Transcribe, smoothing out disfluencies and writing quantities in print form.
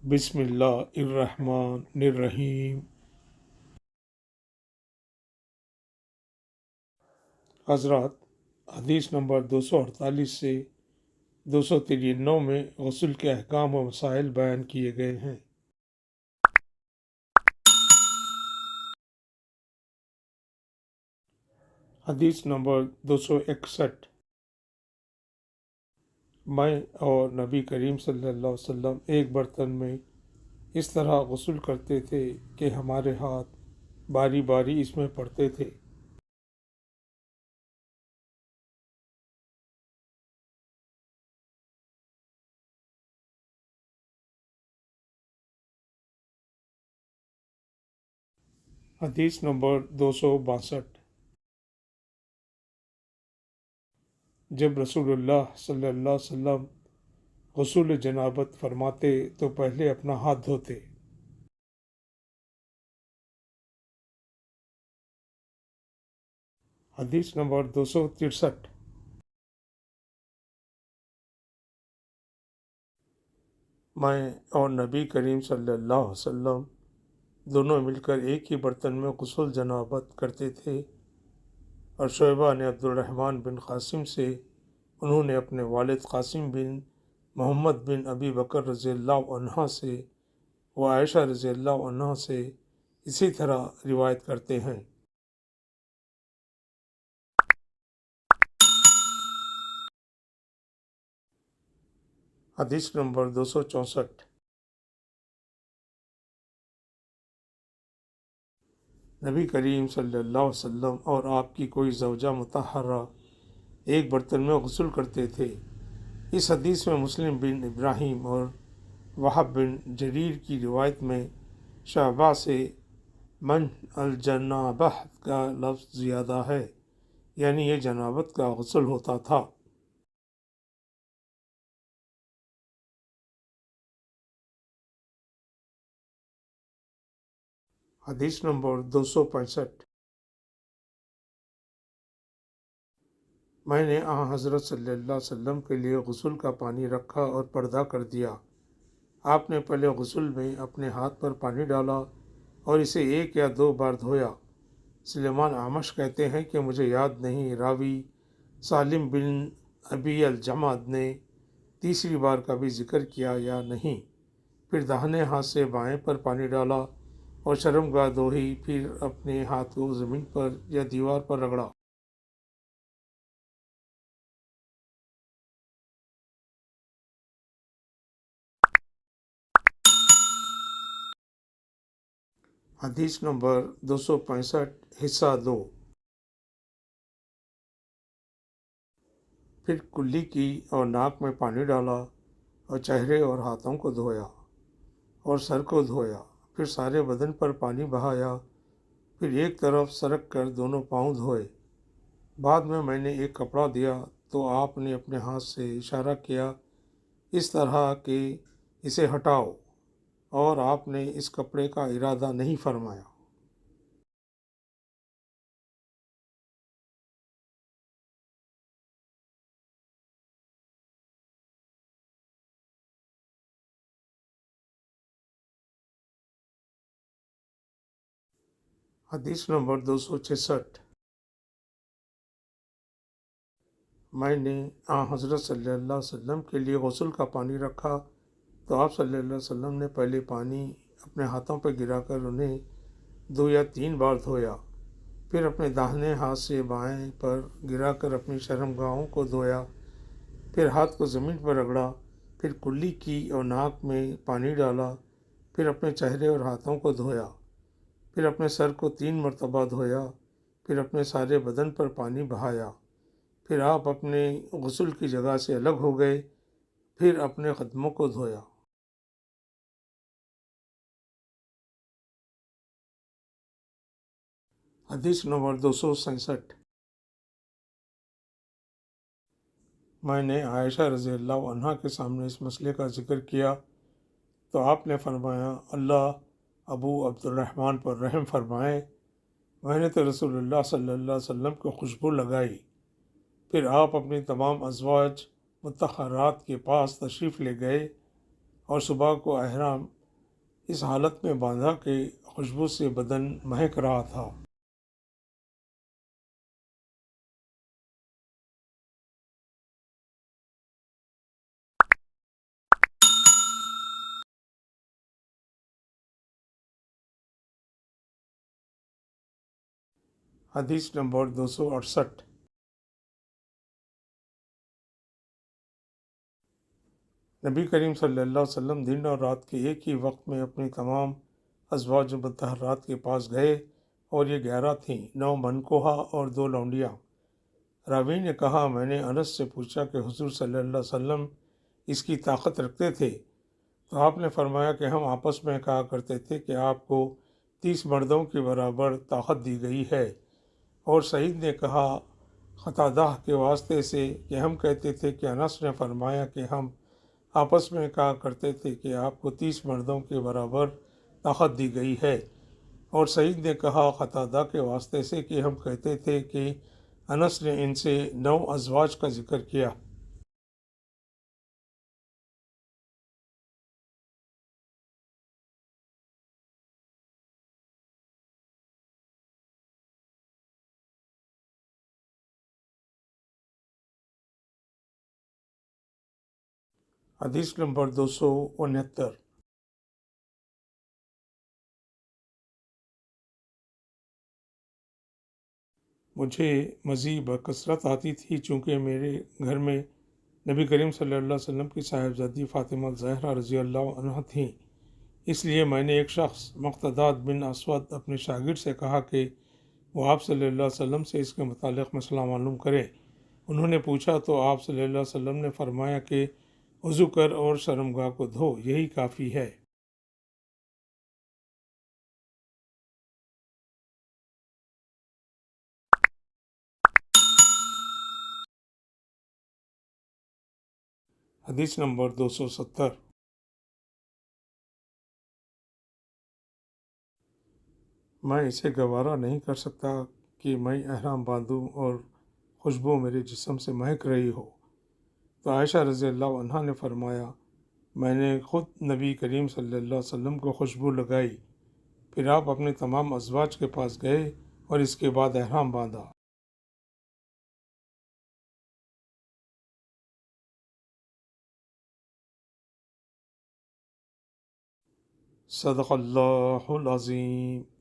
बिस्मिल्लाहिर्रहमानिर्रहीम। हज़रात, हदीस नंबर 248 से 293 में गुस्ल के अहकाम व मसाइल बयान किए गए हैं। हदीस नंबर 261। मैं और नबी करीम सल्लल्लाहु अलैहि वसल्लम एक बर्तन में इस तरह गुस्ल करते थे कि हमारे हाथ बारी बारी इसमें पड़ते थे। हदीस नंबर 262। जब रसूलुल्लाह सल्लल्लाहु अलैहि वसल्लम गुस्ल जनाबत फरमाते तो पहले अपना हाथ धोते। हदीस नंबर 263। मैं और नबी करीम सल्लल्लाहु अलैहि वसल्लम दोनों मिलकर एक ही बर्तन में गुस्ल जनाबत करते थे। और शोएबा ने अब्दुर्रहमान बिन कासिम से, उन्होंने अपने वालिद कासिम बिन मोहम्मद बिन अबी बकर रज़ियल्लाहु अन्हा से व आयशा रज़ियल्लाहु अन्हा से इसी तरह रिवायत करते हैं। हदीस नंबर 264। नबी करीम सल्लल्लाहु अलैहि वसल्लम और आपकी कोई ज़ौजा मुतहरा एक बर्तन में गुस्ल करते थे। इस हदीस में मुस्लिम बिन इब्राहिम और वहाब बिन जरीर की रिवायत में शअबा से मन अल जनाबह का लफ्ज़ ज़्यादा है, यानी ये जनाबत का गुस्ल होता था। हदीस नंबर 265। मैंने हज़रत सल्लल्लाहु अलैहि वसल्लम के लिए गुस्ल का पानी रखा और पर्दा कर दिया। आपने पहले गुस्ल में अपने हाथ पर पानी डाला और इसे एक या दो बार धोया। सुलेमान आमश कहते हैं कि मुझे याद नहीं रावी सालिम बिन अबी अल जमाद ने तीसरी बार का भी जिक्र किया या नहीं। फिर दाहिने हाथ से बाएं पर पानी डाला और शर्मगाह धोई, फिर अपने हाथ को ज़मीन पर या दीवार पर रगड़ा। हदीस नंबर 265 हिस्सा 2। फिर कुल्ली की और नाक में पानी डाला और चेहरे और हाथों को धोया और सर को धोया। फिर सारे बदन पर पानी बहाया। फिर एक तरफ सरक कर दोनों पाँव धोए। बाद में मैंने एक कपड़ा दिया तो आपने अपने हाथ से इशारा किया इस तरह कि इसे हटाओ, और आपने इस कपड़े का इरादा नहीं फरमाया। हदीस नंबर 266। मैंने हज़रत सल्लल्लाहु अलैहि वसल्लम के लिए गुस्ल का पानी रखा तो आप सल्लल्लाहु अलैहि वसल्लम ने पहले पानी अपने हाथों पर गिराकर उन्हें 2 या 3 बार धोया। फिर अपने दाहिने हाथ से बाएं पर गिराकर अपनी शर्मगाहों को धोया। फिर हाथ को ज़मीन पर रगड़ा। फिर कुल्ली की और नाक में पानी डाला। फिर अपने चेहरे और हाथों को धोया। फिर अपने सर को 3 मरतबा धोया। फिर अपने सारे बदन पर पानी बहाया। फिर आप अपने गुस्ल की जगह से अलग हो गए। फिर अपने कदमों को धोया। हदीस नंबर 267। मैंने आयशा रज़ियल्लाहु अन्हा के सामने इस मसले का जिक्र किया तो आपने फरमाया अल्लाह अबू अब्दुर्रहमान पर रहम फरमाए। मैंने तो रसूलुल्लाह सल्लल्लाहु अलैहि वसल्लम को खुशबू लगाई। फिर आप अपनी तमाम अज़वाज मुतहरात के पास तशरीफ़ ले गए اور صبح کو احرام اس حالت میں باندھا کہ خوشبو سے بدن مہک رہا تھا۔ حدیث نمبر 268۔ نبی کریم صلی اللہ علیہ وسلم دن اور رات کے ایک ہی وقت میں اپنی تمام ازواج مطہرات کے پاس گئے، اور یہ 11 تھیں، 9 منکوہا اور 2 لونڈیاں۔ راوی نے کہا، میں نے انس سے پوچھا کہ حضور صلی اللہ علیہ وسلم اس کی طاقت رکھتے تھے؟ تو آپ نے فرمایا کہ ہم آپس میں کہا کرتے تھے کہ آپ کو 30 مردوں کے برابر طاقت دی گئی ہے۔ اور سعید نے کہا قتادہ کے واسطے سے کہ ہم کہتے تھے کہ انس نے فرمایا کہ ہم آپس میں کہا کرتے تھے کہ آپ کو 30 مردوں کے برابر طاقت دی گئی ہے۔ اور سعید نے کہا قتادہ کے واسطے سے کہ ہم کہتے تھے کہ انس نے ان سے 9 ازواج کا ذکر کیا۔ حدیث نمبر 269۔ مجھے مزید بکثرت آتی تھی، چونکہ میرے گھر میں نبی کریم صلی اللہ علیہ وسلم کی صاحبزادی فاطمہ الزہرا رضی اللہ عنہ تھیں۔ اس لیے میں نے ایک شخص مقتداد بن اسود اپنے شاگرد سے کہا کہ وہ آپ صلی اللہ علیہ وسلم سے اس کے متعلق مسئلہ معلوم کرے۔ انہوں نے پوچھا تو آپ صلی اللہ علیہ وسلم نے فرمایا کہ وضو کر اور شرمگاہ کو دھو، یہی کافی ہے۔ حدیث نمبر 270۔ میں اسے گوارا نہیں کر سکتا کہ میں احرام باندھوں اور خوشبو میرے جسم سے مہک رہی ہو۔ تو عائشہ رضی اللہ عنہا نے فرمایا، میں نے خود نبی کریم صلی اللہ علیہ وسلم کو خوشبو لگائی، پھر آپ اپنے تمام ازواج کے پاس گئے اور اس کے بعد احرام باندھا۔ صدق اللہ العظیم۔